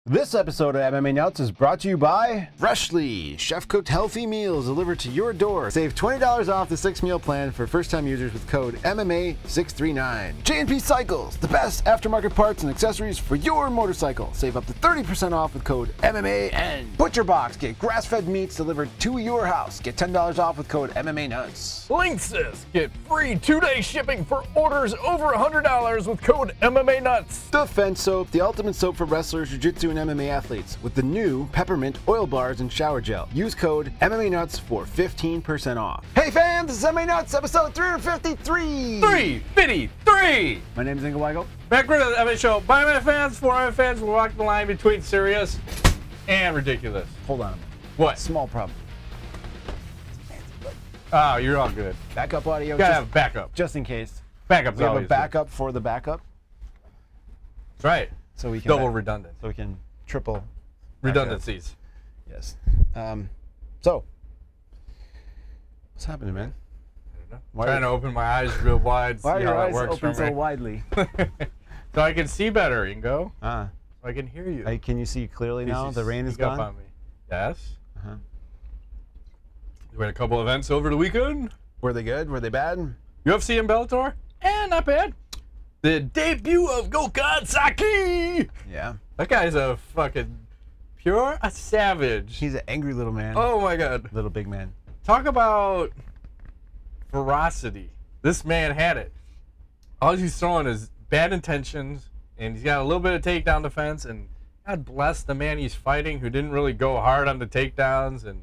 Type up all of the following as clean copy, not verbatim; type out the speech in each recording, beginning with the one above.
This episode of MMA Nuts is brought to you by Freshly, chef-cooked healthy meals delivered to your door. Save $20 off the 6-meal plan for first-time users with code MMA639. J&P Cycles, the best aftermarket parts and accessories for your motorcycle. Save up to 30% off with code MMAN. Butcher Box, get grass-fed meats delivered to your house. Get $10 off with code MMA Nuts. Linksys, get free 2-day shipping for orders over $100 with code MMA Nuts. Defense Soap, the ultimate soap for wrestlers, jiu-jitsu, and MMA athletes with the new peppermint oil bars and shower gel. Use code MMA Nuts for 15% off. Hey fans, this is MMA Nuts, episode 353. 353. My name is Ingo Weigel. Back to the MMA show. By MMA fans, for MMA fans, we're walking the line between serious and ridiculous. Hold on a minute. What? Small problem. Oh, you're all good. Backup audio. Gotta have backup. Just in case. Backup's We have a always backup for the backup. That's right. So we can Double redundant. So we can triple redundancies. Yes. So what's happening, man? I don't know. Trying to open my eyes real wide. Why are see your how eyes that works open for me. so widely? So I can see better, Ingo. So I can hear you. Can you see clearly now? The rain is Sneak up gone. on me. Yes. Uh-huh. We had a couple events over the weekend. Were they good? Were they bad? UFC and Bellator, not bad. The debut of Gokhan Saki. Yeah. That guy's a fucking pure savage. He's an angry little man. Oh my god. Little big man. Talk about ferocity. This man had it. All he's throwing is bad intentions, and he's got a little bit of takedown defense, and God bless the man he's fighting who didn't really go hard on the takedowns. And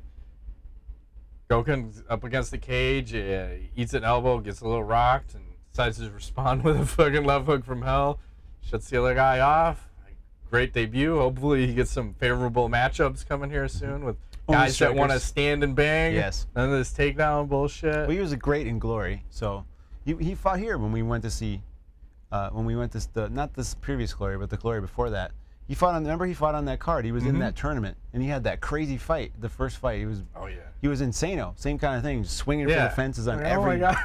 Gokhan's up against the cage, eats an elbow, gets a little rocked, and decides to respond with a fucking left hook from hell. Shuts the other guy off. Great debut. Hopefully he gets some favorable matchups coming here soon with guys that want to stand and bang. Yes. None of this takedown bullshit. Well, he was a great in Glory. So he fought here when we went to see, not this previous Glory, but the Glory before that. He fought on. Remember, he fought on that card. He was in that tournament, and he had that crazy fight. The first fight, he was. Oh yeah. He was insano. Same kind of thing, swinging for the fences on every. Oh my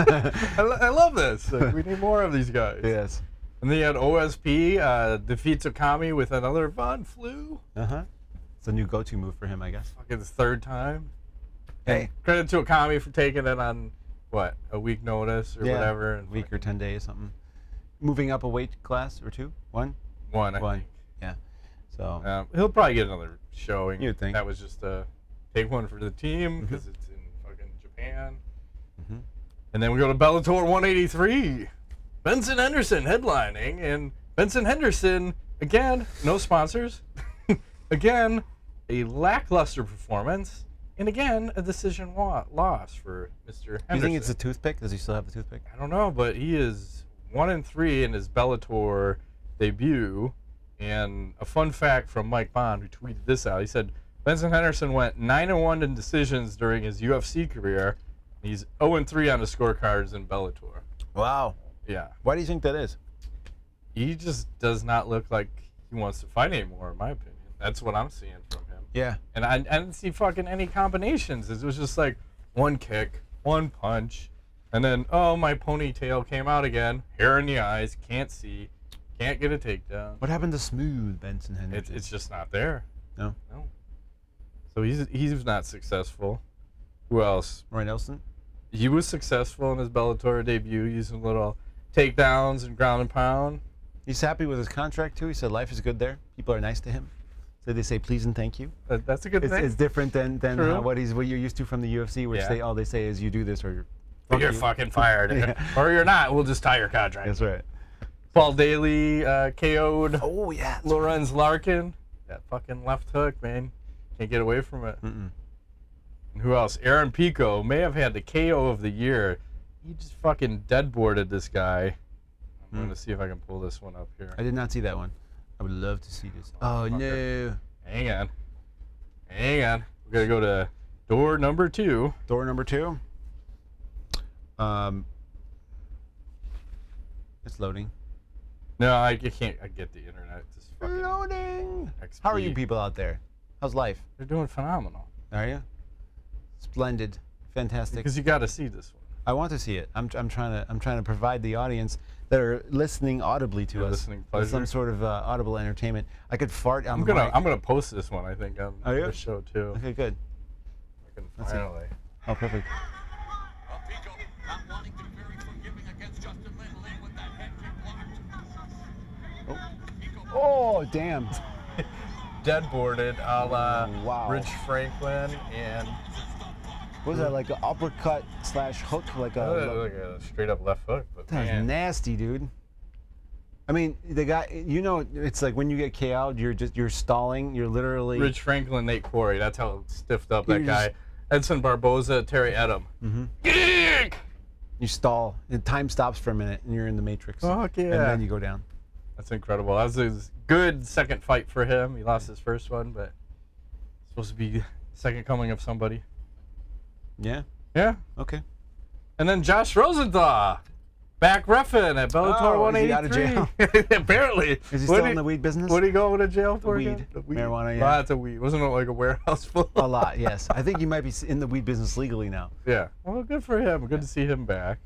god. I love this. Like, we need more of these guys. Yes. And then you had OSP defeats Okami with another Von Flu. It's a new go-to move for him, I guess. Fucking his third time. Hey. And credit to Okami for taking it on what, a week notice or whatever. A week or 10 days, something. Moving up a weight class or two? One. I think. Yeah. So he'll probably get another showing. You'd think. That was just a take one for the team because it's in fucking Japan. And then we go to Bellator 183. Benson Henderson headlining, and Benson Henderson, again, no sponsors. Again, a lackluster performance, and again, a decision loss for Mr. Henderson. Do you think it's a toothpick? Does he still have a toothpick? I don't know, but he is 1-3 in his Bellator debut. And a fun fact from Mike Bond, who tweeted this out, he said, Benson Henderson went 9-1 in decisions during his UFC career. He's 0-3 on the scorecards in Bellator. Wow. Yeah. Why do you think that is? He just does not look like he wants to fight anymore, in my opinion. That's what I'm seeing from him. Yeah. And I didn't see fucking any combinations. It was just like one kick, one punch, and then, oh, my ponytail came out again. Hair in the eyes, can't see, can't get a takedown. What happened to smooth Benson Henderson? It's just not there. No. So he's not successful. Who else? Roy Nelson? He was successful in his Bellator debut, using little takedowns and ground and pound. He's happy with his contract too. He said life is good there. People are nice to him. So they say please and thank you. That's a good thing. It's different than what you're used to from the UFC, which all they say is you do this or you're fucking fired, or you're not. We'll just tie your contract. That's right. Paul Daley KO'd. Oh yeah. Lorenz Larkin. That fucking left hook, man. Can't get away from it. And who else? Aaron Pico may have had the KO of the year. He just fucking deadboarded this guy. I'm going to see if I can pull this one up here. I did not see that one. I would love to see this. Oh, no. Hang on. Hang on. We're going to go to door number 2. Door number 2. It's loading. No, I can't. I get the internet. Just fucking loading. XP. How are you people out there? How's life? They're doing phenomenal. Are you? Splendid. Fantastic. Because you got to see this one. I want to see it. I'm trying to provide the audience that are listening audibly to us with some sort of audible entertainment. I could fart on the mic. I'm gonna post this one, I think, on the show too. Okay, good. I can finally. Oh, perfect. Pico not wanting to be very forgiving against Justin Lin with that head kick blocked. Oh, damn. Deadboarded a la wow. Rich Franklin and. What was that, like an uppercut slash hook? Like a straight up left hook. But that's nasty, dude. I mean, the guy, you know, it's like when you get KO'd, you're stalling. You're literally. Rich Franklin, Nate Quarry. That's how stiffed up that guy. Edson Barboza, Terry Edom. You stall. And time stops for a minute, and you're in the Matrix. Fuck yeah. And then you go down. That's incredible. That was a good second fight for him. He lost his first one, but supposed to be second coming of somebody. Yeah. Yeah. Okay. And then Josh Rosenthal, back reffing at Bellator 183. Is he out of jail? Apparently. Is he still in the weed business? What are you going to jail for? Weed. Marijuana, yeah. Lots of weed. Wasn't it like a warehouse full? A lot, yes. I think he might be in the weed business legally now. Yeah. Well, good for him. Good to see him back.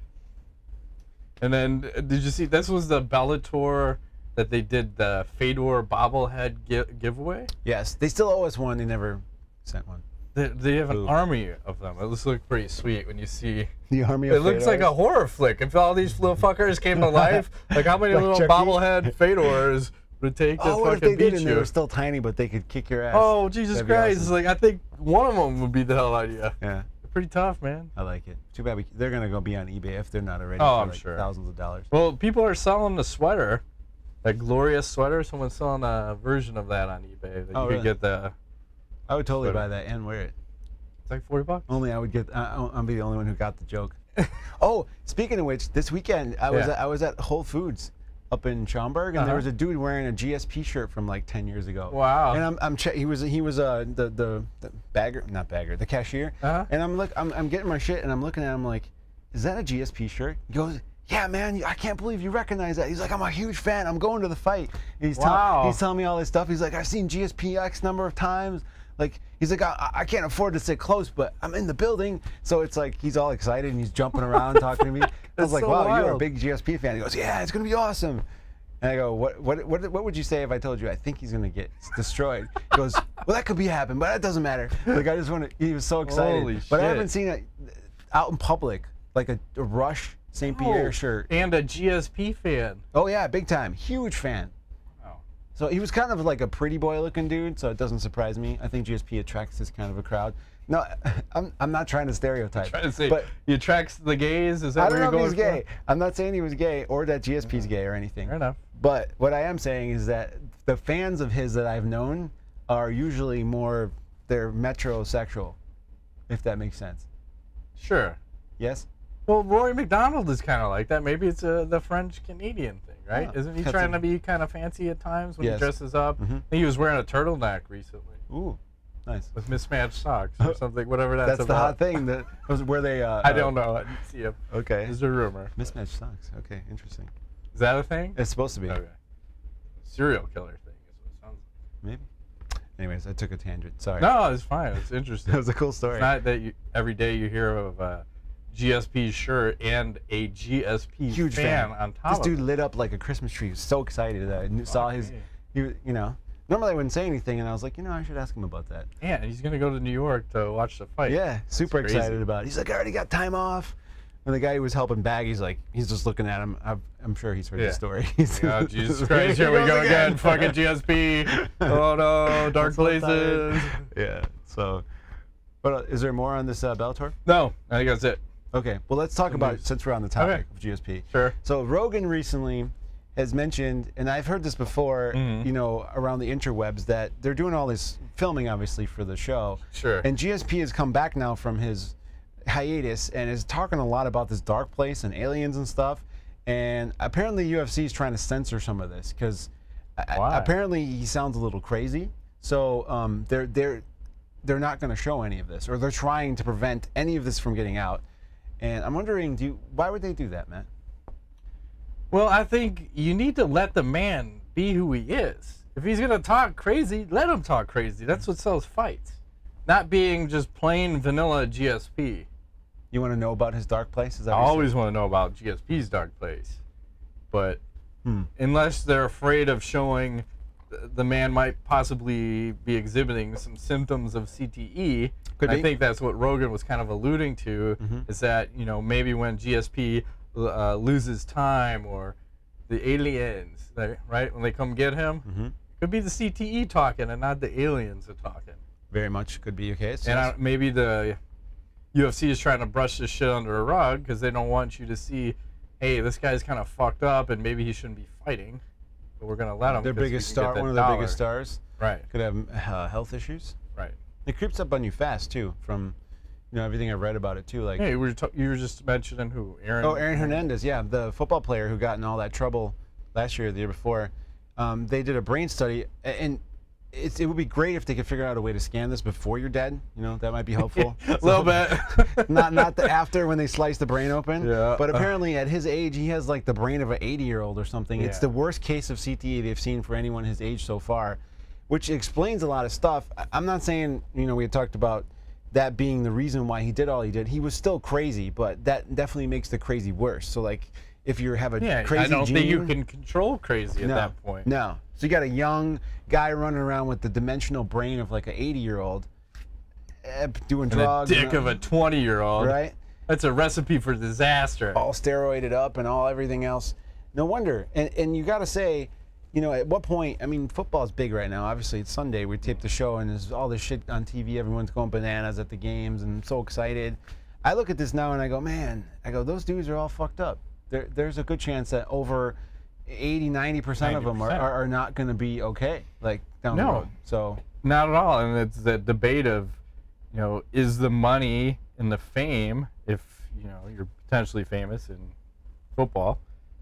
And then, did you see, this was the Bellator that they did the Fedor bobblehead giveaway? Yes. They still owe us one. They never sent one. They have an army of them. It looks pretty sweet when you see. The army of It looks like a horror flick. If all these little fuckers came to life, like how many Like little Chucky? Bobblehead Fedors would it take to what if fucking they did beat and you? they were still tiny, but they could kick your ass? Oh, Jesus That'd be Christ. awesome. Like, I think one of them would be the hell out of you. Yeah. They're pretty tough, man. I like it. Too bad they're going to go be on eBay if they're not already. Oh, for I'm like sure. Thousands of dollars. Well, people are selling the sweater, that glorious sweater. Someone's selling a version of that on eBay. That you could get the. I would totally sweater. buy that and wear it. It's like $40. Only I would get. I'll be the only one who got the joke. Oh, speaking of which, this weekend I was at Whole Foods up in Schaumburg, and there was a dude wearing a GSP shirt from like 10 years ago. Wow. And he was the bagger, not bagger, the cashier. And I'm getting my shit, and I'm looking at him like, is that a GSP shirt? He goes, yeah, man, I can't believe you recognize that. He's like, I'm a huge fan. I'm going to the fight. And he's telling me all this stuff. He's like, I've seen GSP X number of times. Like, he's like, I can't afford to sit close, but I'm in the building. So it's like, he's all excited and he's jumping around talking to me. I was like, so wow, wild. you're a big GSP fan. He goes, yeah, it's going to be awesome. And I go, what would you say if I told you I think he's going to get destroyed? He goes, well, that could be happening, but that doesn't matter. Like, I just want to, he was so excited. Holy but shit. I haven't seen it out in public, like a Rush St. Pierre shirt. And a GSP fan. Oh, yeah, big time. Huge fan. So he was kind of like a pretty boy looking dude, so it doesn't surprise me. I think GSP attracts this kind of a crowd. No, I'm not trying to stereotype. Trying to say, but he attracts the gays? Is that I don't where know you're if he's going gay. I'm not saying he was gay or that GSP's gay or anything. Fair enough. But what I am saying is that the fans of his that I've known are usually more, they're metrosexual, if that makes sense. Sure. Yes? Well, Rory McDonald is kind of like that. Maybe it's the French-Canadian thing, right? Oh, Isn't he trying to be kind of fancy at times when Yes. he dresses up? I think he was wearing a turtleneck recently. Ooh, nice. With mismatched socks or something, whatever that's That's the about. hot thing. That was where they. I don't know. I didn't see him. Okay. There's a rumor. Mismatched socks. Okay, interesting. Is that a thing? It's supposed to be. Okay. Serial killer thing is what it sounds like. Maybe. Anyways, I took a tangent. Sorry. No, it's fine. It's interesting. That was a cool story. It's not that every day you hear of a GSP shirt and a GSP Huge fan on top This of dude it. lit up like a Christmas tree. He was so excited that I saw his. You know. Normally I wouldn't say anything, and I was like, I should ask him about that. Yeah, and he's gonna go to New York to watch the fight. Yeah, super That's crazy. excited about it. He's like, I already got time off. And the guy who was helping bag, he's like, he's just looking at him. I'm sure he's heard the story. Oh, Jesus Christ, here we go again. Fucking GSP. Oh no, dark places. Yeah, so. But is there more on this Bellator? No, I think that's it. Okay, well, let's talk about, since we're on the topic of GSP. Sure. So Rogan recently has mentioned, and I've heard this before, around the interwebs, that they're doing all this filming, obviously, for the show. Sure. And GSP has come back now from his hiatus and is talking a lot about this dark place and aliens and stuff. And apparently UFC is trying to censor some of this because apparently he sounds a little crazy. So they're not going to show any of this, or they're trying to prevent any of this from getting out. And I'm wondering, why would they do that, Matt? Well, I think you need to let the man be who he is. If he's going to talk crazy, let him talk crazy. That's what sells fights. Not being just plain vanilla GSP. You want to know about his dark place? Is that I what you're always saying? want to know about GSP's dark place, but unless they're afraid of showing the man might possibly be exhibiting some symptoms of CTE, I think that's what Rogan was kind of alluding to, is that, you know, maybe when GSP loses time, or the aliens, right, when they come get him, could be the CTE talking and not the aliens are talking. Very much could be a case. And maybe the UFC is trying to brush this shit under a rug because they don't want you to see, hey, this guy's kind of fucked up and maybe he shouldn't be fighting, but we're going to let him. Their biggest star, one of their biggest stars, right, could have health issues. Right. It creeps up on you fast too, from everything I've read about it too. Like, hey, you were just mentioning who? Aaron Hernandez, yeah, the football player who got in all that trouble last year or the year before. They did a brain study, and it would be great if they could figure out a way to scan this before you're dead. You know, that might be helpful. A little bit. not the after when they slice the brain open. Yeah. But apparently at his age, he has like the brain of an 80-year-old or something. Yeah. It's the worst case of CTE they've seen for anyone his age so far, which explains a lot of stuff. I'm not saying, we had talked about that being the reason why he did all he did. He was still crazy, but that definitely makes the crazy worse. So like, if you have a crazy I don't gene, think you can control crazy at that point. No. So you got a young guy running around with the dimensional brain of like an 80-year-old, doing drugs. The dick of a 20-year-old. Right. That's a recipe for disaster. All steroided up and all everything else. No wonder. And you got to say, at what point? I mean, football's big right now. Obviously, it's Sunday. We taped the show, and there's all this shit on TV. Everyone's going bananas at the games, and I'm so excited. I look at this now, and I go, man. Those dudes are all fucked up. There's a good chance that over 80-90% of them are not going to be okay, like down the road. So not at all. And it's the debate of, is the money and the fame, if you're potentially famous in football,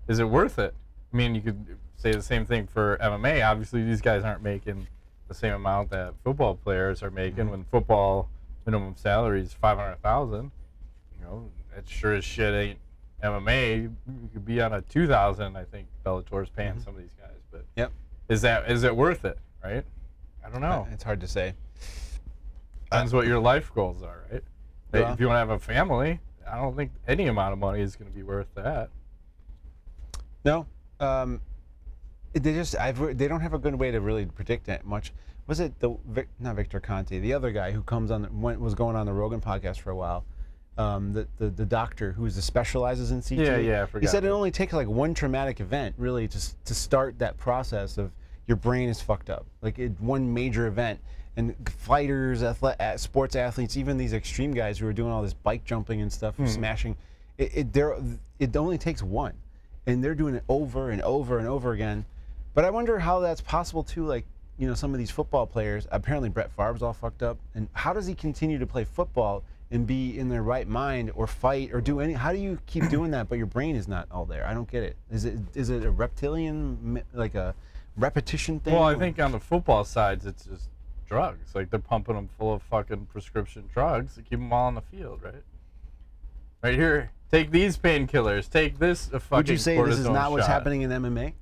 is it worth it? I mean, you could say the same thing for MMA. Obviously, these guys aren't making the same amount that football players are making. When football minimum salary is $500,000, that sure as shit ain't MMA. You could be on a 2,000. I think Bellator's paying some of these guys, but is it worth it? Right? I don't know. It's hard to say. Depends what your life goals are, right? Yeah. If you want to have a family, I don't think any amount of money is going to be worth that. No, they don't have a good way to really predict it much. Was it not Victor Conte, the other guy who was going on the Rogan podcast for a while? The doctor who specializes in CTE. Yeah, I forgot. He said it only takes like one traumatic event really to start that process of your brain is fucked up. Like one major event, and fighters, sports athletes, even these extreme guys who are doing all this bike jumping and stuff, smashing, it only takes one, and they're doing it over and over and over again. But I wonder how that's possible too. Like some of these football players. Apparently Brett Favre's all fucked up, and how does he continue to play football and be in their right mind or fight or do how do you keep doing that but your brain is not all there? I don't get it. Is it a reptilian, like a repetition thing? Well, I think on the football sides it's just drugs. Like they're pumping them full of fucking prescription drugs to keep them all on the field, right? Right here, take these painkillers, take this fucking Would you say this is not what's shot. happening in MMA?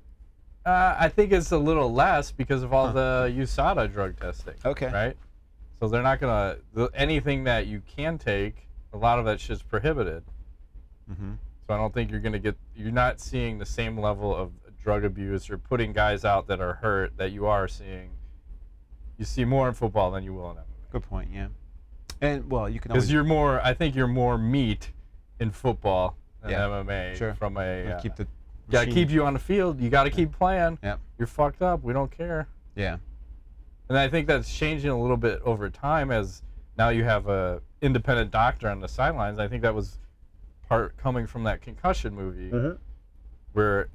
I think it's a little less because of all the USADA drug testing. Okay. Right? So they're not going to, anything that you can take, a lot of that shit's prohibited. So I don't think you're not seeing the same level of drug abuse or putting guys out that are hurt that you are seeing. You see more in football than you will in MMA. Good point, yeah. And, well, you can always... Because I think you're more meat in football than MMA. Sure. From a... keep the got to keep you on the field. You got to keep playing. Yeah. You're fucked up. We don't care. Yeah. And I think that's changing a little bit over time as now you have a independent doctor on the sidelines. I think that was part coming from that concussion movie where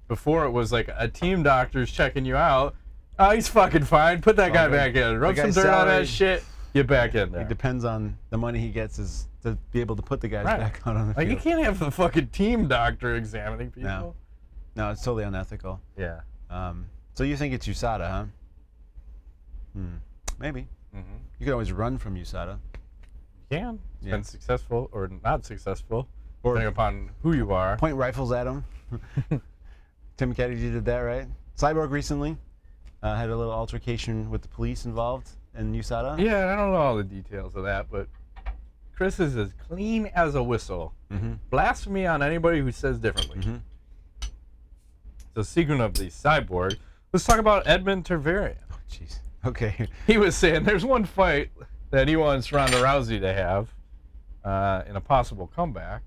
before it was like a team doctor's checking you out. Oh, he's fucking fine. Put that guy back in. Rub some dirt on that shit. Get back in there. It depends on the money he gets is to be able to put the guys back out on the field. You can't have the fucking team doctor examining people. No, it's totally unethical. Yeah. So you think it's USADA, huh? Maybe. You can always run from USADA. You can. It's been successful or not successful, depending upon who you are. Point rifles at them. Tim Kennedy did that, right? Cyborg recently had a little altercation with the police involved in USADA. Yeah, I don't know all the details of that, but Cris is as clean as a whistle. Blasphemy on anybody who says differently. So speaking of the cyborg, let's talk about Edmond Tarverdyan. Oh, jeez. Okay. He was saying there's one fight that he wants Ronda Rousey to have in a possible comeback.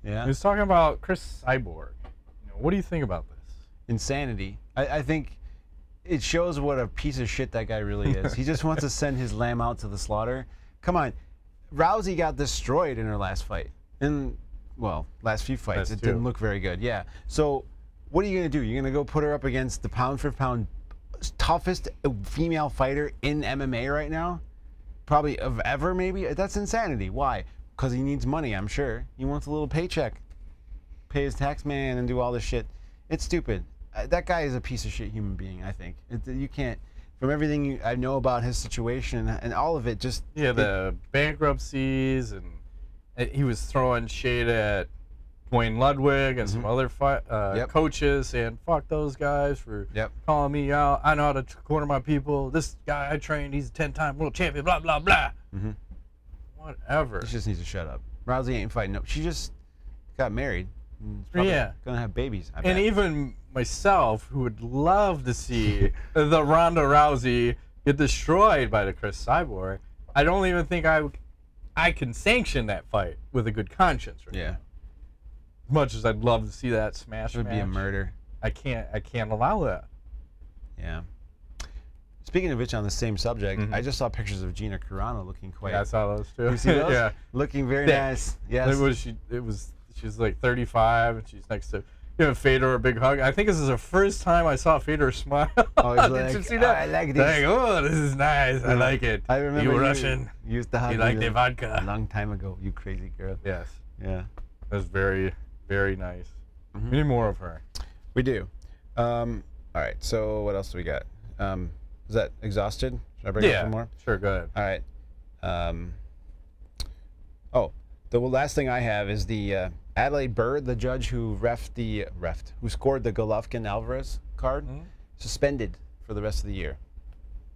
Yeah. He was talking about Cris Cyborg. You know, what do you think about this? Insanity. I think it shows what a piece of shit that guy really is. He just wants to send his lamb out to the slaughter. Come on. Rousey got destroyed in her last fight. Well, last few fights. It didn't look very good. Yeah. So what are you going to do? You're going to go put her up against the pound-for-pound toughest female fighter in MMA right now? Probably of ever, maybe? That's insanity. Why? Because he needs money, I'm sure. He wants a little paycheck. Pay his tax man and do all this shit. It's stupid. That guy is a piece of shit human being, I think. You can't, from everything I know about his situation and all of it, just... Yeah, the bankruptcies, and he was throwing shade at Wayne Ludwig and some other coaches saying, fuck those guys for calling me out. I know how to corner my people. This guy I trained, he's a 10-time world champion, blah, blah, blah. Whatever. She just needs to shut up. Rousey ain't fighting. No, she just got married. Yeah. Gonna have babies. I and bet. Even myself, who would love to see the Ronda Rousey get destroyed by the Cris Cyborg, I don't even think I can sanction that fight with a good conscience right now. As much as I'd love to see that smash It would be a murder. I can't allow that. Yeah. Speaking of which, on the same subject, I just saw pictures of Gina Carrano looking quite. Yeah, I saw those too. You see those? Yeah. Looking very nice. Yes. She's like 35 and she's next to Fedor, a big hug. I think this is the first time I saw Fedor smile. Oh, he's Did like, you see that? I like this. Like, oh, this is nice. I like it. I remember you Russian. Used to hug you like the vodka. A long time ago, you crazy girl. Yes. Yeah. That's very, very nice. We need more of her. We do. All right. So what else do we got? Is that exhausted? Should I bring up some more? Sure. Go ahead. All right. Oh, the last thing I have is the Adalaide Byrd, the judge who who scored the Golovkin-Alvarez card, suspended for the rest of the year.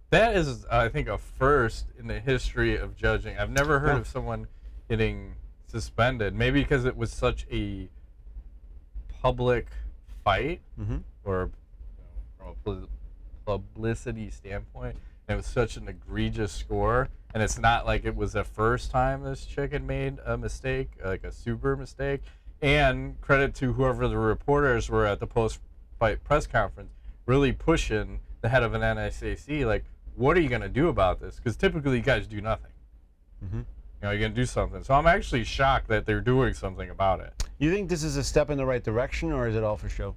That is, I think, a first in the history of judging. I've never heard of someone getting suspended. Maybe because it was such a public fight, or from a publicity standpoint, and it was such an egregious score. And it's not like it was the first time this chick had made a mistake, like a super mistake. And credit to whoever the reporters were at the post-fight press conference, really pushing the head of an NSAC, like, what are you going to do about this? Because typically you guys do nothing. You know, you're going to do something. So I'm actually shocked that they're doing something about it. You think this is a step in the right direction, or is it all for show?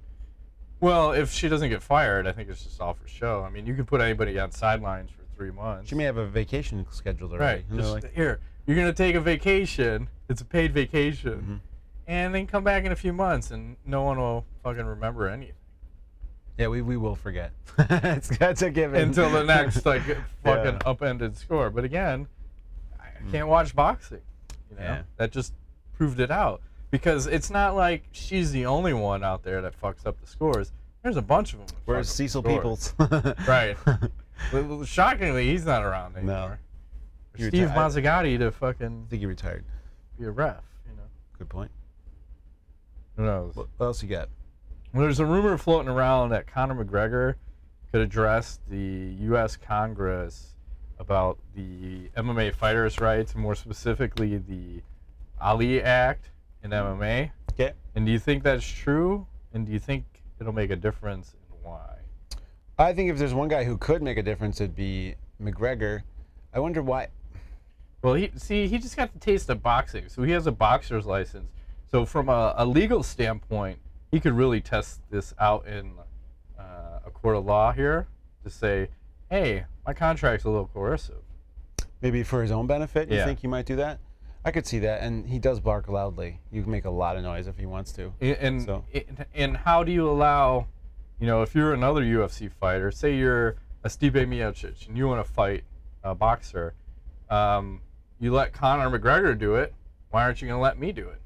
Well, if she doesn't get fired, I think it's just all for show. I mean, you can put anybody on sidelines for 3 months. She may have a vacation scheduled already. Right. Just, like, here, you're going to take a vacation. It's a paid vacation. And then come back in a few months, and no one will fucking remember anything. Yeah, we will forget. That's a given. Until the next fucking upended score. But again, I can't watch boxing. You know? That just proved it out. Because it's not like she's the only one out there that fucks up the scores. There's a bunch of them. Where's Cecil Peoples? Right. Shockingly, he's not around anymore. No. Steve Mazzagatti to fucking... I think he retired. Be a ref, you know. Good point. Who knows? What else you got? Well, there's a rumor floating around that Conor McGregor could address the U.S. Congress about the MMA fighters' rights, more specifically the Ali Act in MMA. Okay. And do you think that's true? And do you think it'll make a difference, and why? I think if there's one guy who could make a difference, it'd be McGregor. I wonder why. Well, he just got the taste of boxing, so he has a boxer's license. So from a legal standpoint, he could really test this out in a court of law here to say, hey, my contract's a little coercive. Maybe for his own benefit, you think he might do that? I could see that, and he does bark loudly. You can make a lot of noise if he wants to. And how do you allow, you know, if you're another UFC fighter, say you're a Stipe Miocic and you want to fight a boxer, you let Conor McGregor do it, why aren't you going to let me do it?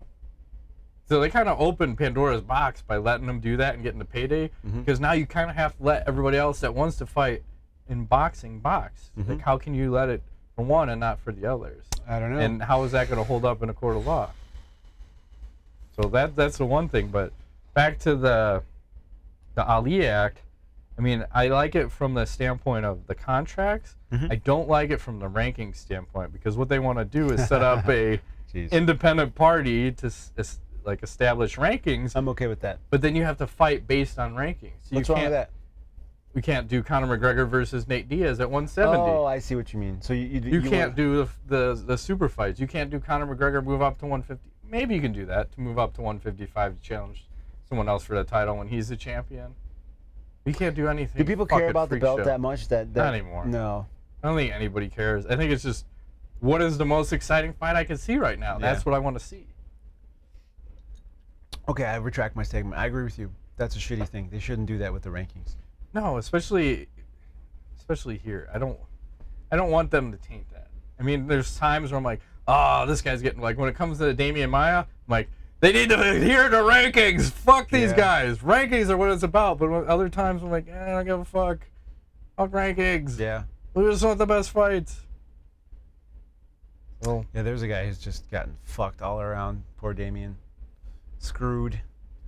So they kind of opened Pandora's box by letting them do that and getting the payday, because now you kind of have to let everybody else that wants to fight in boxing box. Like, how can you let it for one and not for the others? I don't know. And how is that going to hold up in a court of law? So that's the one thing. But back to the Ali Act, I mean, I like it from the standpoint of the contracts. I don't like it from the ranking standpoint, because what they want to do is set up a independent party to like establish rankings. I'm okay with that. But then you have to fight based on rankings. So What's wrong with that? We can't do Conor McGregor versus Nate Diaz at 170. Oh, I see what you mean. So you can't do the super fights. You can't do Conor McGregor move up to 150. Maybe you can do that, to move up to 155 to challenge someone else for the title when he's the champion. You can't do anything. Do people care about the belt that much? That not anymore. No. I don't think anybody cares. I think it's just, what is the most exciting fight I can see right now? Yeah. That's what I want to see. Okay, I retract my statement. I agree with you. That's a shitty thing. They shouldn't do that with the rankings. No, especially here. I don't want them to taint that. I mean, there's times where I'm like, oh, this guy's getting, like, when it comes to Damian Maia, I'm like, they need to adhere to rankings. Fuck these guys. Rankings are what it's about. But other times I'm like, I don't give a fuck. Fuck rankings. Yeah. We just want the best fights. So. Yeah, there's a guy who's just gotten fucked all around. Poor Damian. Screwed.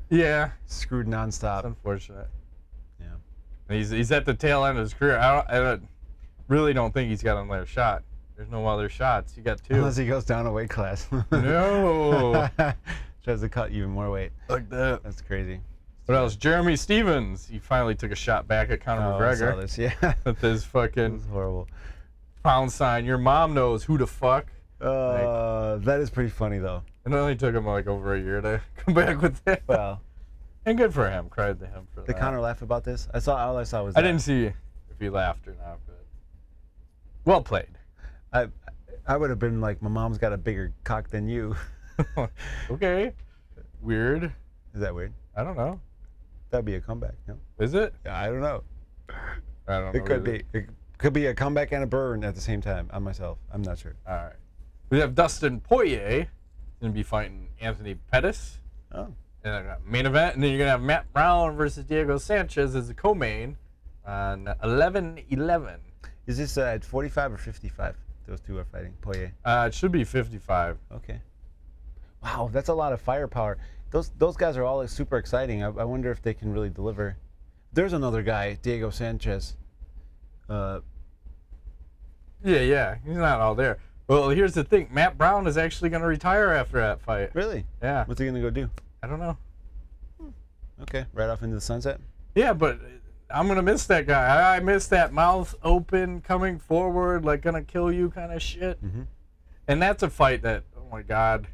Yeah. Screwed nonstop. It's unfortunate. Yeah. He's at the tail end of his career. I really don't think he's got another shot. There's no other shots. You got two. Unless he goes down a weight class. No. Tries to cut even more weight. Like that. That's crazy. What else? Jeremy Stevens. He finally took a shot back at Conor McGregor. I saw this, yeah. With his fucking horrible pound sign. Your mom knows who the fuck. That is pretty funny though. It only took him like over a year to come back with that. Well, and good for him. Credit to him for that. Did Conor laugh about this? All I saw was. I didn't see if he laughed or not, but well played. I would have been like, my mom's got a bigger cock than you. Okay. Weird. Is that weird? I don't know. That'd be a comeback, no? Is it? Yeah, I don't know. I don't know. It could be. It could be a comeback and a burn at the same time on myself. I'm not sure. All right. We have Dustin Poirier going to be fighting Anthony Pettis. Oh. And main event, and then you're going to have Matt Brown versus Diego Sanchez as the co-main on 11/11. Is this at 45 or 55? Those two are fighting. Poirier. It should be 55. Okay. Wow, that's a lot of firepower. Those guys are all like, super exciting. I wonder if they can really deliver. There's another guy, Diego Sanchez. Yeah, he's not all there. Well, here's the thing. Matt Brown is actually going to retire after that fight. Really? Yeah. What's he going to go do? I don't know. Okay, right off into the sunset? Yeah, but I'm going to miss that guy. I miss that mouth open, coming forward, like going to kill you kind of shit. Mm-hmm. And that's a fight that, oh my God,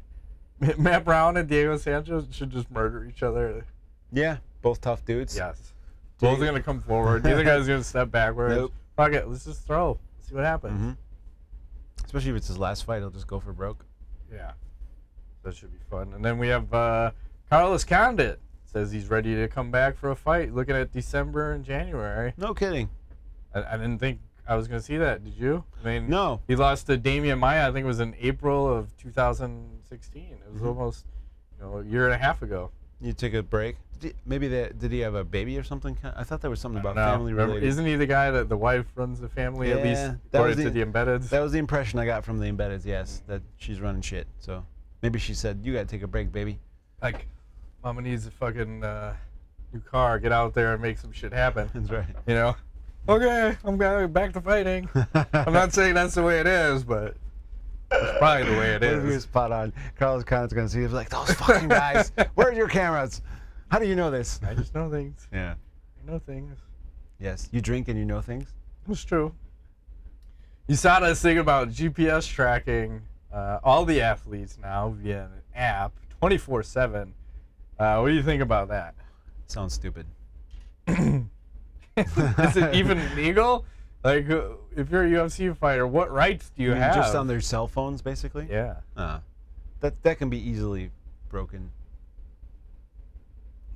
Matt Brown and Diego Sanchez should just murder each other. Yeah, both tough dudes. Yes. Both are going to come forward. Neither guy's going to step backwards. Nope. Fuck it, let's just throw. See what happens. Mm-hmm. Especially if it's his last fight, he'll just go for broke. Yeah. That should be fun. And then we have Carlos Condit. Says he's ready to come back for a fight, looking at December and January. No kidding. I didn't think I was going to see that. Did you? I mean, no. He lost to Damian Maia, I think it was in April of 2016. It was almost a year and a half ago. You took a break? Did he have a baby or something? I thought there was something about family related. Isn't he the guy that the wife runs the family, at least according to the embeddeds? That was the impression I got from the embeddeds, yes, that she's running shit. So maybe she said, you got to take a break, baby. Like, Mama needs a fucking new car. Get out there and make some shit happen. That's right. You know? Okay, I'm going back to fighting. I'm not saying that's the way it is, but it's probably the way it is. What if you're spot on? Carlos Condit's going to see it like, those fucking guys. Where's your cameras? How do you know this? I just know things. Yeah. I know things. Yes. You drink and you know things? It's true. USADA is thinking about GPS tracking all the athletes now via an app 24/7. What do you think about that? Sounds stupid. Is it even legal? Like, if you're a UFC fighter, what rights do you have? Just on their cell phones, basically? Yeah. That can be easily broken.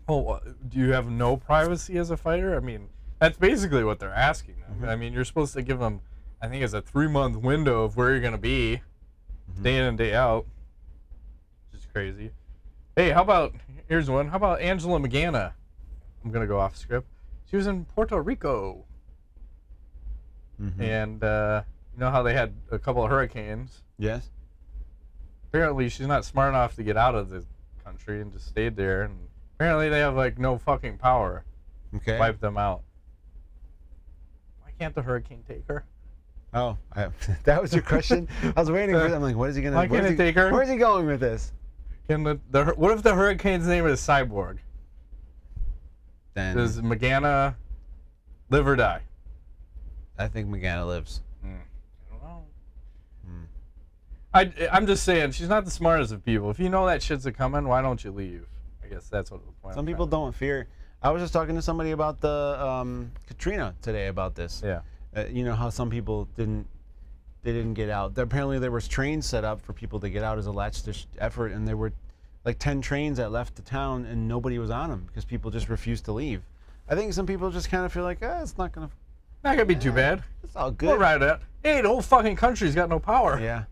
Oh, do you have no privacy as a fighter? I mean, that's basically what they're asking them. Mm-hmm. I mean, you're supposed to give them, I think it's a 3-month window of where you're going to be, day in and day out. Which is crazy. Hey, how about, here's one. How about Angela Magana? I'm going to go off script. She was in Puerto Rico. Mm-hmm. And You know how they had a couple of hurricanes? Yes. Apparently, she's not smart enough to get out of the country and just stayed there. And apparently, they have like no fucking power Okay. to wipe them out. Why can't the hurricane take her? Oh, that was your question? I was waiting for that. I'm like, what is he going to Why can't it take her? Where's he going with this? Can what if the hurricane's name is Cyborg? Then Does Magana live or die? I think Magana lives. I don't know. I'm just saying, she's not the smartest of people. If you know that shit's a-coming, why don't you leave? I guess that's what the point. Some people don't fear. I was just talking to somebody about the Katrina today about this. Yeah. You know how some people didn't get out. Apparently there was trains set up for people to get out as a last-ditch effort, and there were like 10 trains that left the town and nobody was on them because people just refused to leave. I think some people just kind of feel like, it's not gonna be too bad. It's all good. We'll ride it. Hey, the whole fucking country's got no power. Yeah,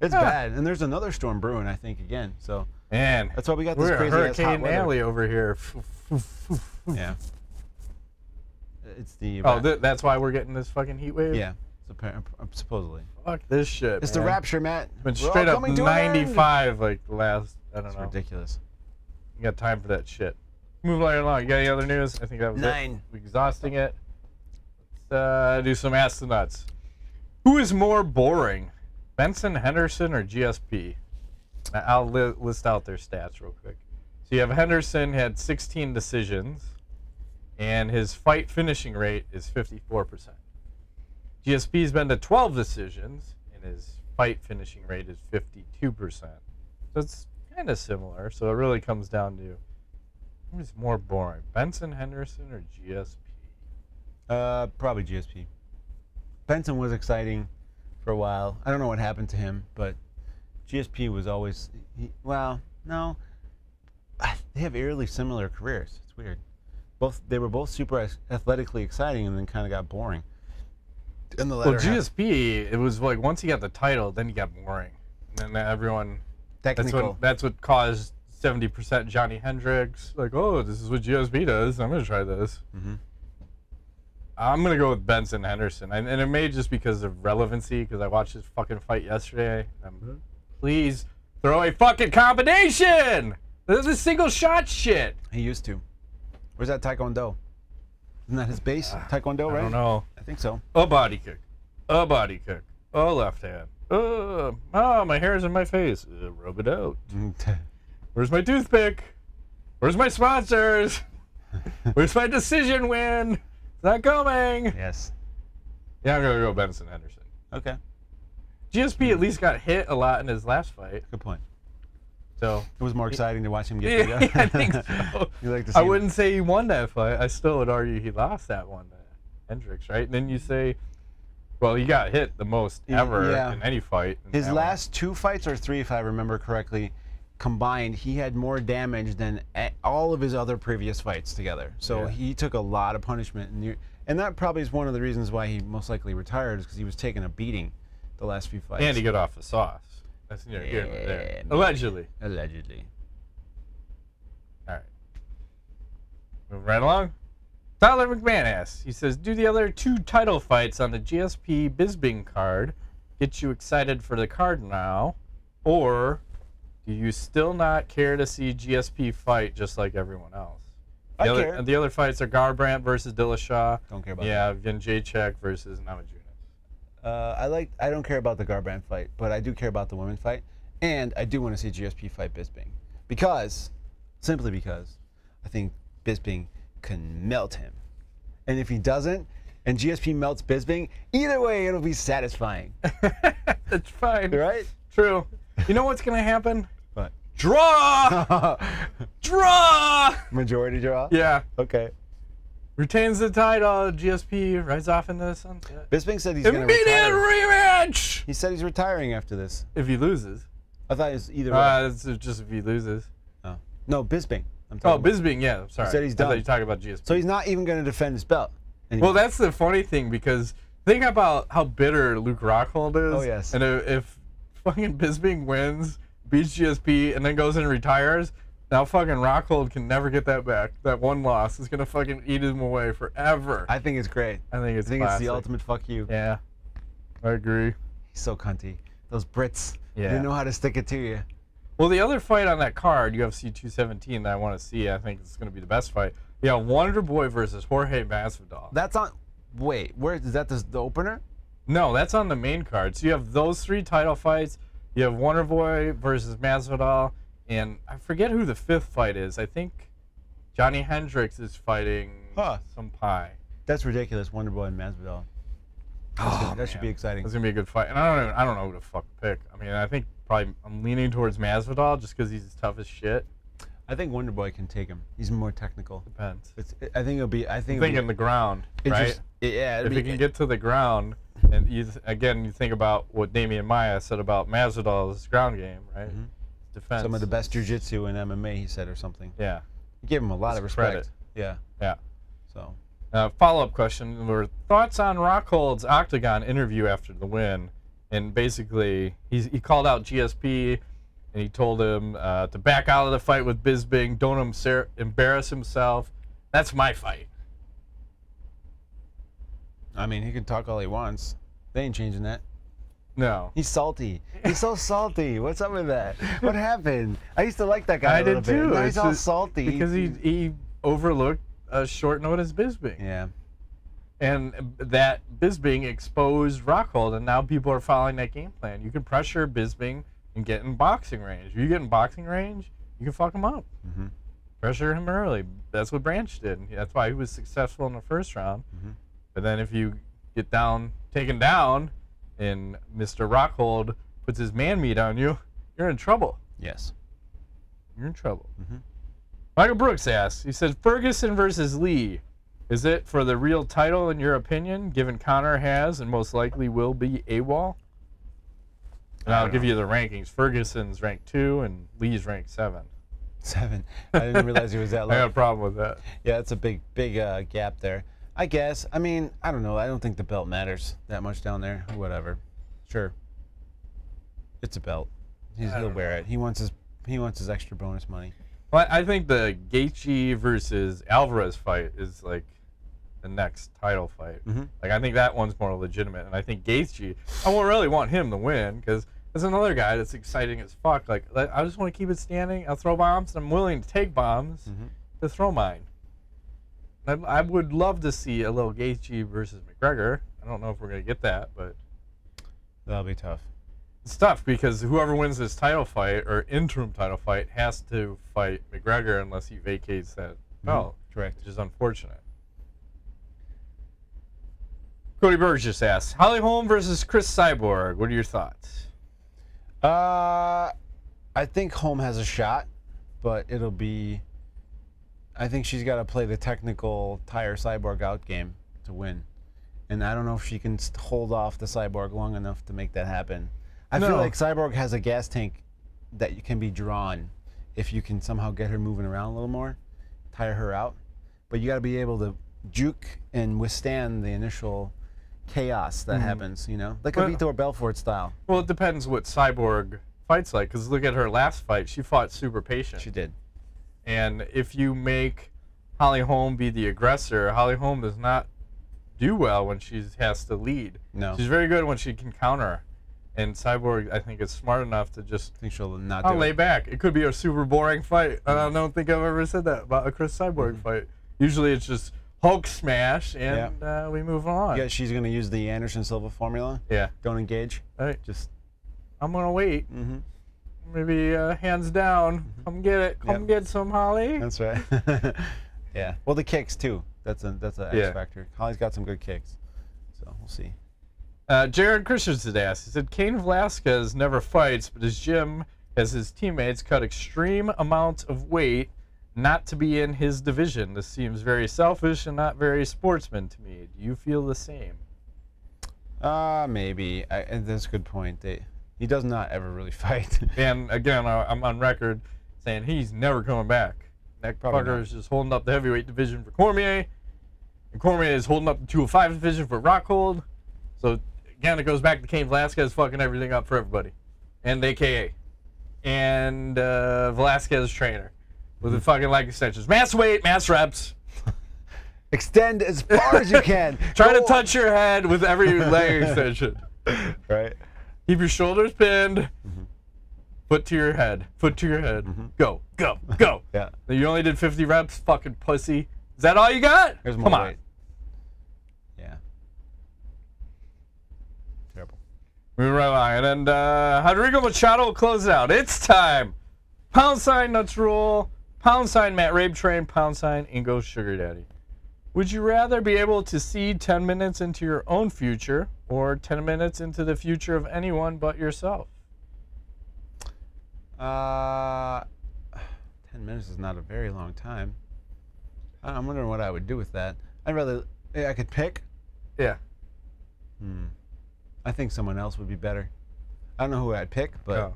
it's bad, and there's another storm brewing, I think, again. So man, that's why we got this we're crazy Hurricane Alley over here. Yeah. It's the that's why we're getting this fucking heat wave. Yeah, supposedly. Fuck this shit. It's man. the rapture, Matt. Been straight up 95 like the last. I don't know. Ridiculous. You got time for that shit. Move right along. You got any other news? I think that was 9. it. We're exhausting it. Let's do some ass to nuts. Who is more boring, Benson Henderson or GSP? I'll list out their stats real quick. So you have Henderson had 16 decisions, and his fight finishing rate is 54%. GSP's been to 12 decisions, and his fight finishing rate is 52%. So it's kind of similar. So it really comes down to who's more boring, Benson Henderson or GSP? Probably GSP. Benson was exciting for a while. I don't know what happened to him, but GSP was always, no. They have eerily similar careers. It's weird. They were both super athletically exciting and then kind of got boring. In the latter GSP, it was like once he got the title, then he got boring. And then everyone, technical. That's what caused 70% Johnny Hendricks. Like, oh, this is what GSP does. I'm going to try this. Mm-hmm. I'm going to go with Benson Henderson. And it may just because of relevancy, because I watched his fucking fight yesterday. Please throw a fucking combination! This is single shot shit. He used to. Where's that Taekwondo? Isn't that his base? Taekwondo, right? I don't know. I think so. A body kick. A body kick. A left hand. Oh, my hair's in my face. Rub it out. Where's my toothpick? Where's my sponsors? Where's my decision win? It's not coming. Yes. Yeah, I'm going to go Benson Henderson. Okay. GSP at least got hit a lot in his last fight. Good point. So it was more exciting to watch him get beat up. I think so. You like to see I wouldn't say he won that fight. I still would argue he lost that one to Hendricks, right? And then you say, well, he got hit the most ever in any fight. His last 2 fights, or 3, if I remember correctly, combined, he had more damage than all of his other previous fights together. So he took a lot of punishment. And that probably is one of the reasons why he most likely retired, is because he was taking a beating the last few fights. And he got off the sauce. That's near here and there. Allegedly. Allegedly. All right. Moving right along. Tyler McMahon asks, he says, do the other 2 title fights on the GSP-Bisping card get you excited for the card now? Or do you still not care to see GSP fight just like everyone else? I care. The other fights are Garbrandt versus Dillashaw. Don't care about that. Yeah, Jacek versus Namajunas. I don't care about the Garbrandt fight, but I do care about the women fight, and I do want to see GSP fight Bisping, simply because I think Bisping can melt him, and if he doesn't, and GSP melts Bisping, either way it'll be satisfying. That's fine. Right? True. You know what's gonna happen? What? Draw. Draw. Majority draw. Yeah. Okay. Retains the title. GSP rides off into the sunset. Bisping said he's going to retire. Immediate rematch! He said he's retiring after this. If he loses. I thought it was either way. It's just if he loses. Oh. No, Bisping. Bisping, yeah. Sorry. He said he's done. I thought you were talking about GSP. So he's not even going to defend his belt anymore. Well, that's the funny thing, because think about how bitter Luke Rockhold is. Oh, yes. And if fucking Bisping wins, beats GSP, and then goes and retires, now fucking Rockhold can never get that back. That one loss is gonna fucking eat him away forever. I think it's great. I think it's the ultimate fuck you. Yeah. I agree. He's so cunty. Those Brits, Yeah. they know how to stick it to you. Well, the other fight on that card, UFC 217, that I want to see, I think it's going to be the best fight. Yeah, Wonder Boy versus Jorge Masvidal. That's on. Wait, where is that? The opener? No, that's on the main card. So you have those 3 title fights. You have Wonder Boy versus Masvidal, and I forget who the 5th fight is. I think Johnny Hendricks is fighting some pie. That's ridiculous. Wonder Boy and Masvidal. That should be exciting. That's gonna be a good fight. And I don't know who to fuck pick. I mean, I think probably I'm leaning towards Masvidal just because he's tough as shit. I think Wonder Boy can take him. He's more technical. Depends. I think it'll be. I think. Thinking the ground, right? Yeah. If he can get to the ground, and you think about what Damian Maia said about Masvidal's ground game, right? Mm-hmm. Defense. Some of the best jiu-jitsu in MMA, he said, or something. Yeah. He gave him a lot of respect. Credit. Yeah. Yeah. So. Follow-up question were thoughts on Rockhold's Octagon interview after the win, and basically he called out GSP, and he told him to back out of the fight with Bisping, don't embarrass himself. That's my fight. I mean, he can talk all he wants. They ain't changing that. No. He's salty. He's so salty. What's up with that? What happened? I used to like that guy a little bit. Now he's all salty. Because he overlooked a short notice Bisping. Yeah. And that Bisping exposed Rockhold, and now people are following that game plan. You can pressure Bisping and get in boxing range. If you get in boxing range, you can fuck him up. Mm-hmm. Pressure him early. That's what Branch did. That's why he was successful in the first round. Mm-hmm. But then if you get taken down, and Mr. Rockhold puts his man meat on you, you're in trouble. Yes. You're in trouble. Mm-hmm. Michael Brooks asks, he said, Ferguson versus Lee. Is it for the real title in your opinion, given Conor has and most likely will be AWOL? And I'll give you the rankings. Ferguson's ranked 2 and Lee's ranked 7. 7. I didn't realize he was that low. I got a problem with that. Yeah, it's a big gap there. I guess. I mean, I don't know. I don't think the belt matters that much down there. Whatever. Sure. It's a belt. He'll wear it. He wants his extra bonus money. Well, I think the Gaethje versus Alvarez fight is like the next title fight. Mm-hmm. Like, I think that one's more legitimate, and I think Gaethje, I won't really want him to win because there's another guy that's exciting as fuck. Like, I just want to keep it standing. I'll throw bombs, and I'm willing to take bombs to throw mine. I would love to see a little Gaethje versus McGregor. I don't know if we're gonna get that, but That'll be tough. it's tough because whoever wins this title fight or interim title fight has to fight McGregor unless he vacates that belt. Correct. Which is unfortunate. Cody Berg just asked, Holly Holm versus Cris Cyborg. What are your thoughts? I think Holm has a shot, but it'll be. I think she's got to play the technical tire Cyborg out game to win, and I don't know if she can hold off the Cyborg long enough to make that happen. I feel like Cyborg has a gas tank that can be drawn if you can somehow get her moving around a little more, tire her out. But you got to be able to juke and withstand the initial chaos that happens, you know, like a Vitor Belfort style. Well, it depends what Cyborg fights like, because look at her last fight. She fought super patient. She did. And if you make Holly Holm be the aggressor, Holly Holm does not do well when she has to lead. No. She's very good when she can counter. And Cyborg, I think, is smart enough to just I think she'll not I'll do lay it. back. It could be a super boring fight. I don't think I've ever said that about a Cris Cyborg fight. Usually it's just Hulk smash, and we move on. Yeah, she's going to use the Anderson Silva formula. Yeah. Don't engage. All right. Just. I'm going to wait. Maybe hands down. Come get it. Come get some, Holly. That's right. Yeah. Well, the kicks too. That's an X factor. Holly's got some good kicks, so we'll see. Jared Christensen asked, he said, Cain Velasquez never fights, but his gym has his teammates cut extreme amounts of weight not to be in his division. This seems very selfish and not very sportsman to me. Do you feel the same? Maybe. That's a good point. He does not ever really fight. And again, I'm on record saying he's never coming back. That fucker is just holding up the heavyweight division for Cormier, and Cormier is holding up the 205 division for Rockhold. So again, it goes back to Cain Velasquez fucking everything up for everybody, and AKA, and Velasquez trainer with the fucking leg extensions, mass weight, mass reps. Extend as far as you can. Try to touch your head with every leg extension. Right. Keep your shoulders pinned. Foot to your head. Foot to your head. Go, go, go. Yeah. You only did 50 reps, fucking pussy. Is that all you got? Here's more Come on. weight. Yeah. Terrible. Moving right along. And then Rodrigo Machado will close it out. It's time. Pound sign Nuts Rule. Pound sign Matt Rabe Train. Pound sign Ingo Sugar Daddy. Would you rather be able to see 10 minutes into your own future or 10 minutes into the future of anyone but yourself? 10 minutes is not a very long time. I'm wondering what I would do with that. I'd rather, I could pick. Yeah. I think someone else would be better. I don't know who I'd pick, but Oh.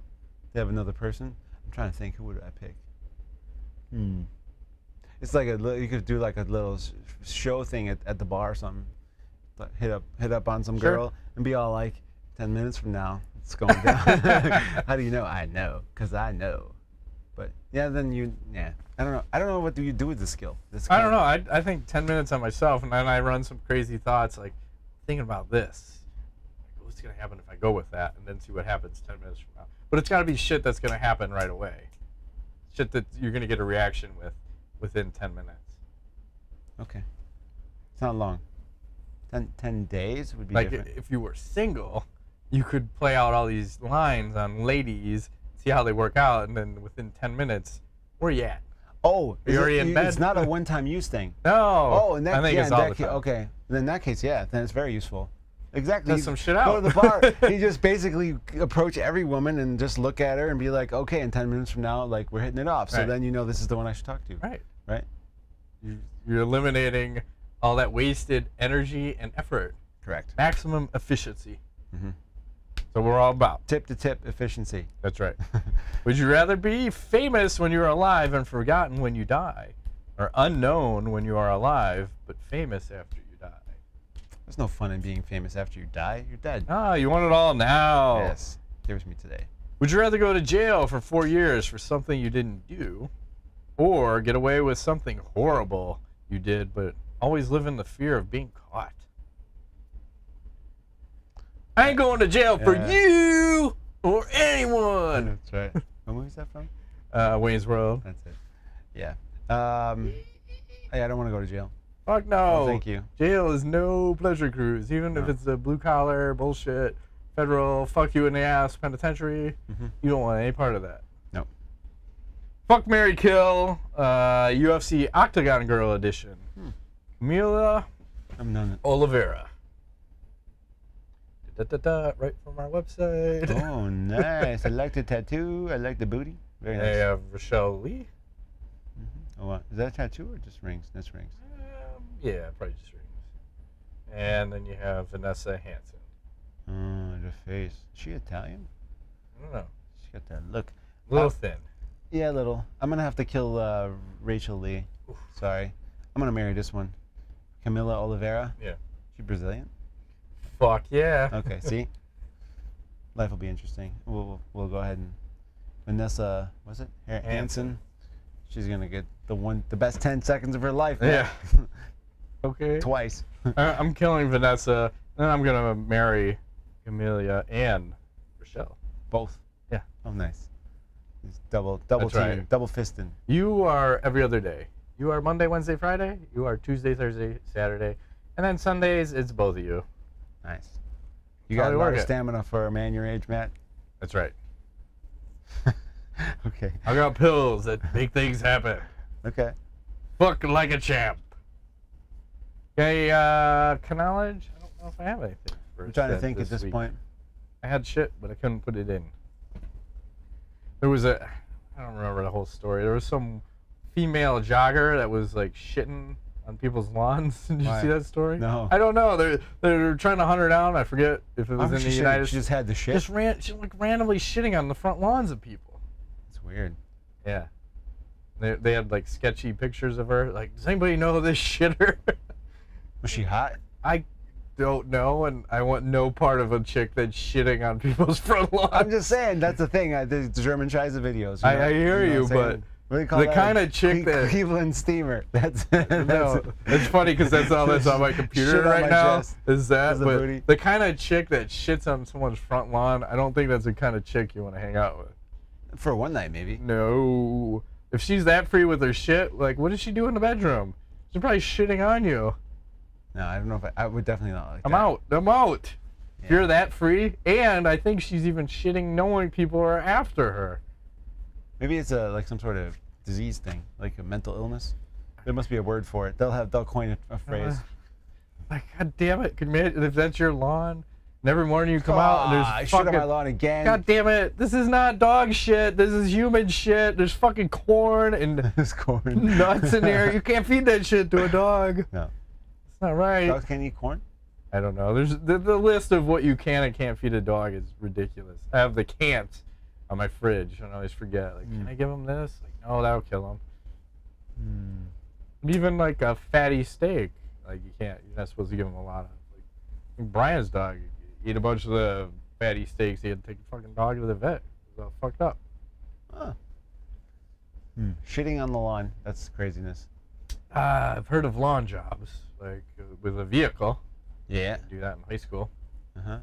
they have another person. I'm trying to think, who would I pick? It's like you could do like a little show thing at the bar or something. Like hit up on some Sure. girl and be all like, 10 minutes from now, it's going down. How do you know? I know, because I know. But yeah, then I don't know. I don't know what do you do with this skill. I don't know. I think 10 minutes on myself, and then I run some crazy thoughts, like thinking about this. Like, what's going to happen if I go with that, and then see what happens 10 minutes from now. But it's got to be shit that's going to happen right away. Shit that you're going to get a reaction with within 10 minutes. Okay. It's not long. 10 days would be Like different. if you were single, you could play out all these lines on ladies, see how they work out, and then within 10 minutes, where you at? Oh, Are you already in bed? It's not a one-time use thing. No. Oh, in that, I think yeah, it's in all that the case, time. okay. Then in that case, yeah, then it's very useful. Exactly. Test You some shit Go out. to the bar. You just basically approach every woman and just look at her and be like, okay, in 10 minutes from now, like we're hitting it off. So Right. then you know this is the one I should talk to. Right. Right. You're eliminating all that wasted energy and effort. Correct. Maximum efficiency. So we're all about. Tip-to-tip efficiency. That's right. Would you rather be famous when you're alive and forgotten when you die, or unknown when you are alive but famous after you die? There's no fun in being famous after you die. You're dead. Ah, you want it all now. Yes. Give it to me today. Would you rather go to jail for 4 years for something you didn't do, or get away with something horrible you did but always live in the fear of being caught? I ain't going to jail for you or anyone. That's right. What movie is that from? Wayne's World. That's it. Yeah. I don't want to go to jail. Fuck no. Oh, thank you. Jail is no pleasure cruise, even if it's a blue collar bullshit, federal fuck you in the ass penitentiary. You don't want any part of that. No. Fuck, marry, kill. UFC Octagon Girl Edition. Camila I'm none. Oliveira. Right from our website. Oh, nice. I like the tattoo. I like the booty. Very They nice. have Rochelle Lee. Oh, wow. Is that a tattoo or just rings? That's rings. Yeah, probably just rings. And then you have Vanessa Hansen. Oh, the face. Is she Italian? I don't know. She got that look. A little thin. Yeah, a little. I'm going to have to kill Rachel Lee. Sorry. I'm going to marry this one. Camila Oliveira. Yeah. She Brazilian? Fuck yeah. Okay, see? Life will be interesting. We'll go ahead and Vanessa, was it? Hansen. She's going to get the best 10 seconds of her life. Man. Yeah. Okay. Twice. I'm killing Vanessa, then I'm gonna marry Amelia and Rochelle. Both. Yeah. Oh, nice. It's double That's teaming, right. double fisting. You are every other day. You are Monday, Wednesday, Friday. You are Tuesday, Thursday, Saturday, and then Sundays it's both of you. Nice. You How got do a you lot work of it? stamina for a man your age, Matt. That's right. Okay. I got pills that make things happen. Okay. Fuck like a champ. Okay, knowledge. I don't know if I have anything. I'm trying to think at this week. point. I had shit, but I couldn't put it in. There was I don't remember the whole story. There was some female jogger that was like shitting on people's lawns. Did you Why? see that story? No. I don't know. They're trying to hunt her down. I forget if it was in the United She States. just had the shit. She like randomly shitting on the front lawns of people. It's weird. Yeah. They had like sketchy pictures of her. Like, does anybody know this shitter? Was she hot? I don't know, and I want no part of a chick that's shitting on people's front lawns. I'm just saying, that's the thing. The German tries the videos. I hear you, what I'm but saying? What do you call The that? kind of chick that Cleveland steamer. That's no, it's funny because that's all that's on my computer Shit on right my now. chest. Is that? Is the But booty. the kind of chick that shits on someone's front lawn, I don't think that's the kind of chick you want to hang out with. for one night maybe. No. If she's that free with her shit, like, what does she do in the bedroom? She's probably shitting on you. No, I don't know if I would definitely not like I'm that. out. I'm out. If Yeah. you're that free, and I think she's even shitting knowing people are after her. Maybe it's like some sort of disease thing, like a mental illness. There must be a word for it. They'll coin a phrase. Like, God damn it. Could you imagine if that's your lawn? And every morning you come out and there's I shit on fucking... my lawn again. God damn it. This is not dog shit. This is human shit. There's fucking corn and This corn. nuts in there. You can't feed that shit to a dog. No. It's not right. Dogs can't eat corn? I don't know. There's the list of what you can and can't feed a dog is ridiculous. I have the can't on my fridge and I always forget. Like, can I give him this? Like, no, that'll kill him. Even like a fatty steak, like you're not supposed to give him a lot of. Like Brian's dog, eat a bunch of the fatty steaks. He had to take the fucking dog to the vet. It was all fucked up. Huh. Shitting on the lawn. That's craziness. I've heard of lawn jobs, like with a vehicle. Yeah. Do that in high school. Uh-huh.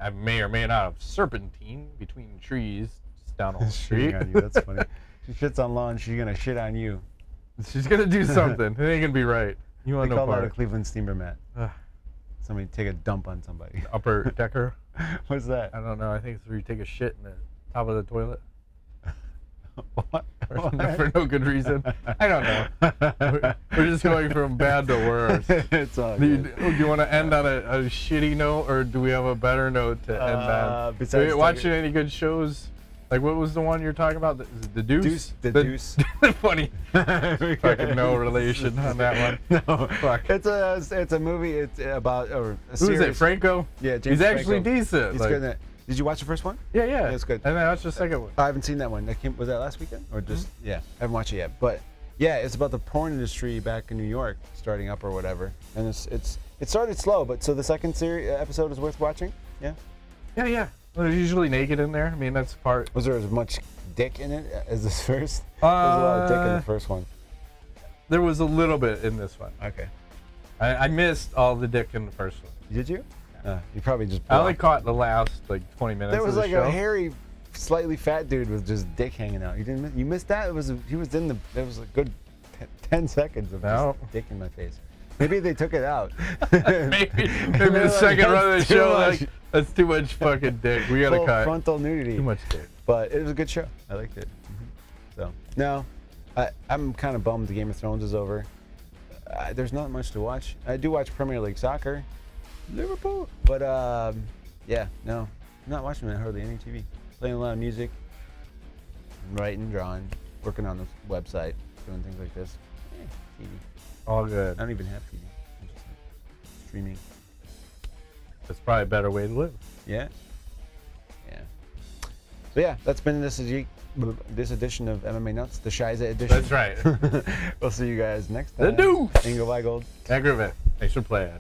I may or may not have serpentine between trees just down the street. Shitting on you. That's funny. She shits on lawn. She's gonna shit on you. She's gonna do something. It ain't gonna be right. You They want no call that a part. Cleveland steamer, Matt. Ugh. Somebody take a dump on somebody. Upper decker. What's that? I don't know. I think it's where you take a shit in the top of the toilet. What? For no good reason. I don't know. We're just going from bad to worse. It's all Do good. you want to end on a shitty note, or do we have a better note to end on? Besides Are you watching any good shows? Like, what was the one you're talking about? Is it The Deuce? The Deuce. Funny. Fucking no relation on that one. No. Fuck. It's a movie. It's about a Who series. is it? Franco? Yeah, James He's actually Franco. decent. He's like, good in it. Did you watch the first one? Yeah, yeah. It's good. And then watched the second one. I haven't seen that one. Was that last weekend or just? Yeah, I haven't watched it yet. But yeah, it's about the porn industry back in New York starting up or whatever. And it started slow, but so the second episode is worth watching. Yeah. Yeah, yeah. Well, they're usually naked in there. I mean, that's part. Was there as much dick in it as this first? There was a lot of dick in the first one. There was a little bit in this one. Okay. I missed all the dick in the first one. Did you? You probably just. I only blocked. caught the last like 20 minutes. There was of the like show. a hairy, slightly fat dude with just dick hanging out. You didn't. You missed that. He was in the. There was a good 10 seconds of No. just dick in my face. Maybe they took it out. maybe They're the like, second run of the "That's too show, much." like, that's too much fucking dick. We gotta Full cut. frontal nudity. Too much dick. But it was a good show. I liked it. So no, I'm kind of bummed Game of Thrones is over. There's not much to watch. I do watch Premier League soccer, Liverpool. But yeah, no, I'm not watching hardly any TV. Playing a lot of music, writing, drawing, working on the website, doing things like this. TV. All good. I don't even have TV. I just have streaming. That's probably a better way to live. Yeah. Yeah. So yeah, that's been this edition of MMA Nuts, the Shiza edition. That's right. We'll see you guys next The time. Deuce. Ingo Weigold. Aggravate. Thanks for playing.